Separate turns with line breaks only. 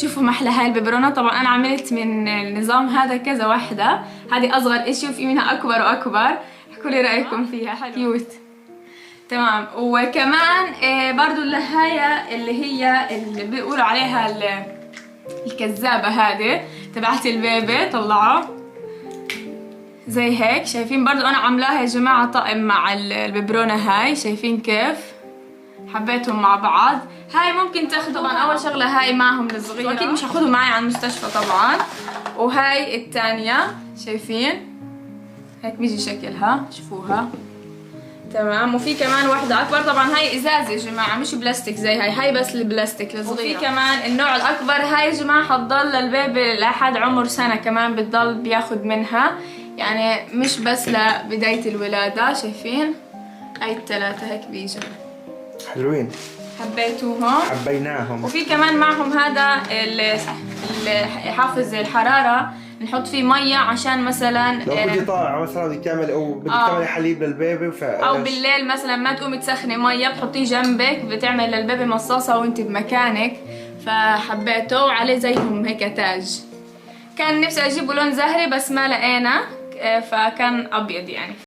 شوفوا محلى هاي الببرونة. طبعا انا عملت من النظام هذا كذا وحدة، هذه اصغر اشي وفي منها اكبر واكبر. احكوا لي رايكم فيها. حلو كيوت تمام. وكمان برضو اللهاية اللي بيقولوا عليها الكذابة هذه تبعت البيبي، طلعوا زي هيك. شايفين برضو انا عاملاها يا جماعة طقم مع الببرونة هاي، شايفين كيف حبيتهم مع بعض. هاي ممكن تاخذوا طبعا اول شغلة هاي معهم الصغيرة، واكيد مش هاخذهم معي على المستشفى طبعا. وهاي الثانية شايفين هيك بيجي شكلها، شوفوها تمام. وفي كمان واحدة أكبر، طبعا هاي إزاز يا جماعة مش بلاستيك زي هاي بس البلاستيك الصغيرة. وفي كمان النوع الأكبر، هاي يا جماعة حتضل للبيبي لحد عمر سنة كمان بتضل بياخد منها، يعني مش بس لبداية الولادة. شايفين هاي الثلاثة هيك بيجوا
حلوين،
حبيتوهم؟
حبيناهم.
وفي كمان معهم هذا حافظ الحرارة، نحط فيه مية عشان مثلا
لو بدي طالعة مثلا بدك تعمل او بدك تعملي حليب للبيبي
او بالليل مثلا ما تقومي تسخني مية بتحطيه جنبك، بتعمل للبيبي مصاصة وانت بمكانك. فحبيته وعليه زيهم هيك تاج. كان نفسي اجيبه لون زهري بس ما لقينا، فكان ابيض يعني.